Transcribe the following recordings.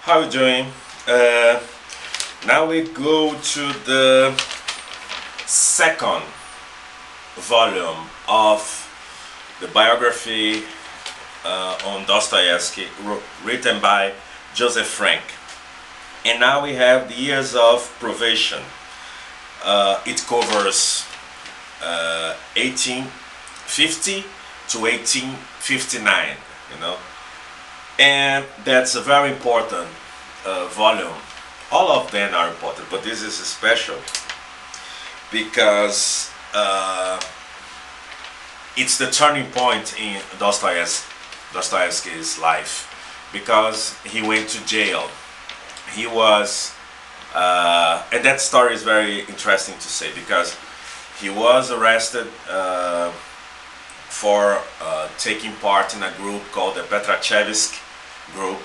How you doing? Uh, Now we go to the second volume of the biography on Dostoevsky, written by Joseph Frank. And now we have the years of probation. It covers 1850 to 1859, you know, and that's a very important volume. All of them are important, but this is special because it's the turning point in Dostoevsky's life, because he went to jail. He was, and that story is very interesting to say, because he was arrested for taking part in a group called the Dostoievski group.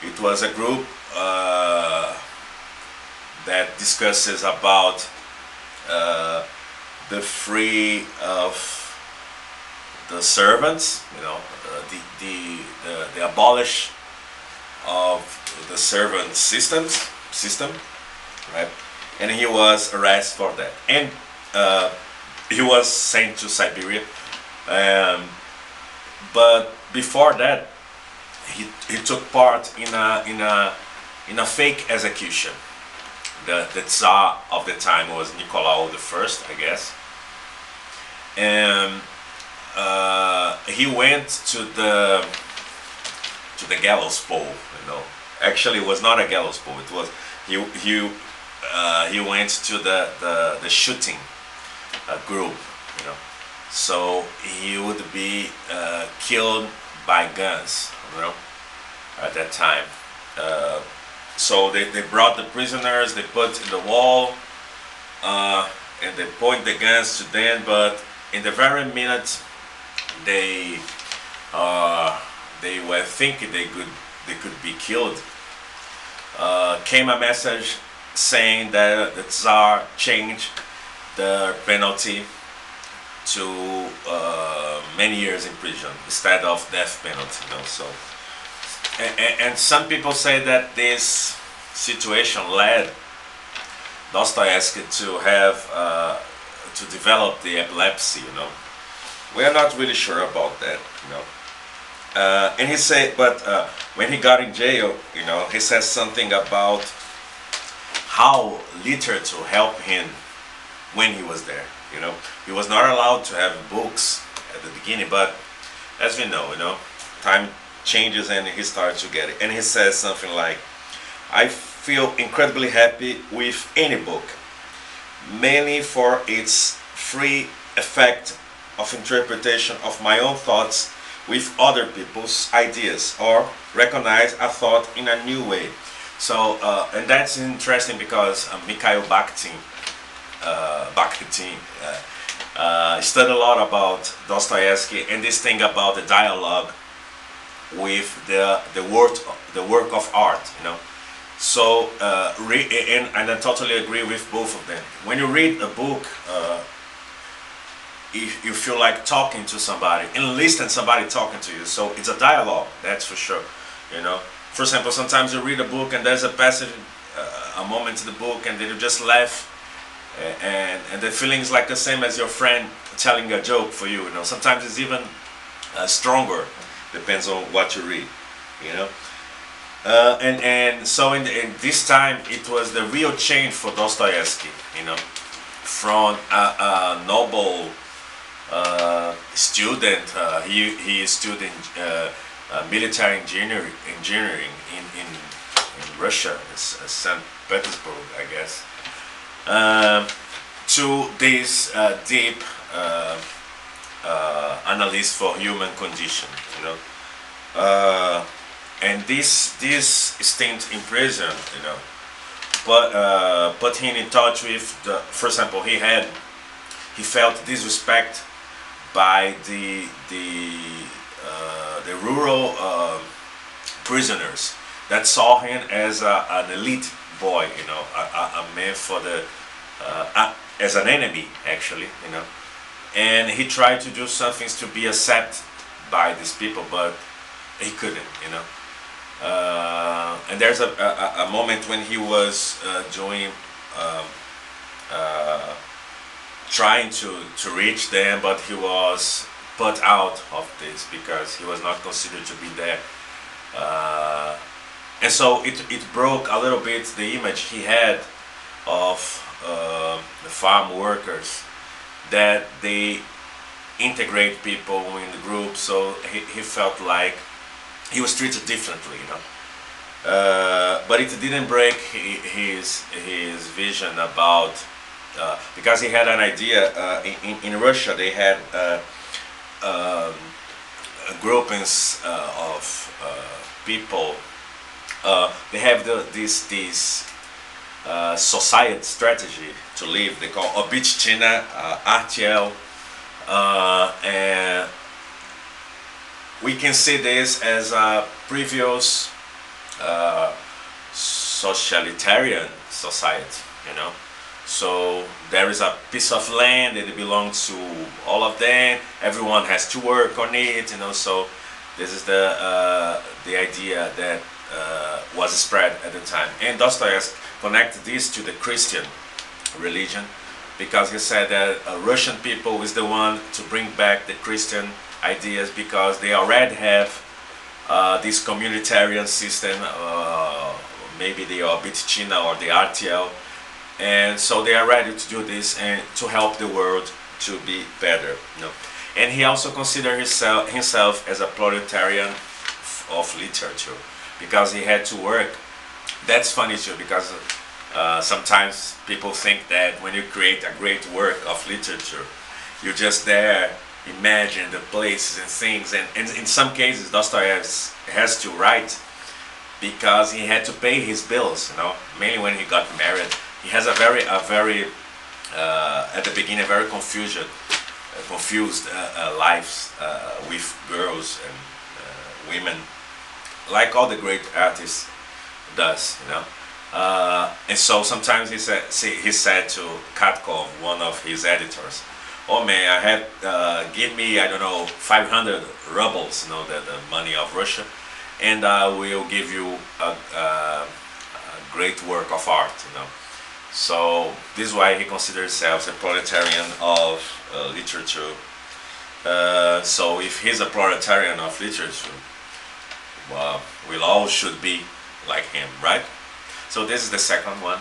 It was a group that discusses about the free of the servants, you know, the abolish of the servant system, right? And he was arrested for that, and he was sent to Siberia. But before that, he took part in a fake execution. The Tsar of the time was Nicolau I, I guess, and he went to the gallows pole. You know, actually, it was not a gallows pole. It was he went to the shooting group. You know, so he would be killed by guns. You know, at that time. So they brought the prisoners, they put in the wall, and they point the guns to them. But in the very minute they were thinking they could be killed, came a message saying that the Tsar changed the penalty to many years in prison instead of death penalty. You know, so. And some people say that this situation led Dostoevsky to have to develop the epilepsy. You know, we are not really sure about that. You know, and he said, but when he got in jail, you know, he says something about how literature helped him when he was there. You know, he was not allowed to have books at the beginning, but as we know, you know, time changes and he starts to get it. And he says something like, I feel incredibly happy with any book, mainly for its free effect of interpretation of my own thoughts with other people's ideas, or recognize a thought in a new way. So, and that's interesting because Mikhail Bakhtin studied a lot about Dostoevsky and this thing about the dialogue with the work of art, you know. So and I totally agree with both of them. When you read a book, you feel like talking to somebody and listen to somebody talking to you. So it's a dialogue, that's for sure. You know, for example, sometimes you read a book and there's a passage, a moment in the book, and then you just laugh, and the feeling is like the same as your friend telling a joke for you. You know, sometimes it's even stronger. Depends on what you read, you know. And so in this time, it was the real change for Dostoevsky, you know, from a noble student. He studied military engineering in Russia, St. Petersburg, I guess, to this deep analyst for human condition, you know, and this stint in prison, you know, but put him in touch with for example, he felt disrespect by the rural prisoners that saw him as an elite boy, you know, a man for the as an enemy, actually, you know. And he tried to do some things to be accepted by these people, but he couldn't, you know. And there's a moment when he was doing uh, trying to reach them, but he was put out of this because he was not considered to be there. Uh, and so it broke a little bit the image he had of the farm workers, that they integrate people in the group. So he felt like he was treated differently, you know. But it didn't break his vision about because he had an idea. In Russia, they had um, groupings of people. They have this society strategy to live. They call Obitchina, RTL, and we can see this as a previous socialitarian society, you know. So there is a piece of land that belongs to all of them. Everyone has to work on it, you know. So this is the idea that was spread at the time. And Dostoevsky connected this to the Christian religion because he said that Russian people is the one to bring back the Christian ideas because they already have this communitarian system, maybe the Obitchina or the RTL, and so they are ready to do this and to help the world to be better. You know? And he also considered himself as a proletarian of literature because he had to work. That's funny too because sometimes people think that when you create a great work of literature, you're just there imagine the places and things, and in some cases Dostoevsky has to write because he had to pay his bills, you know, mainly when he got married. He has a very at the beginning a very confused lives with girls and women, like all the great artists does, you know. And so sometimes he said to Katkov, one of his editors, "Oh man, I had give me, I don't know, 500 rubles, you know, the money of Russia, and I will give you a great work of art, you know." So this is why he considers himself a proletarian of literature. So if he's a proletarian of literature, well, we all should be like him, right? So this is the second one.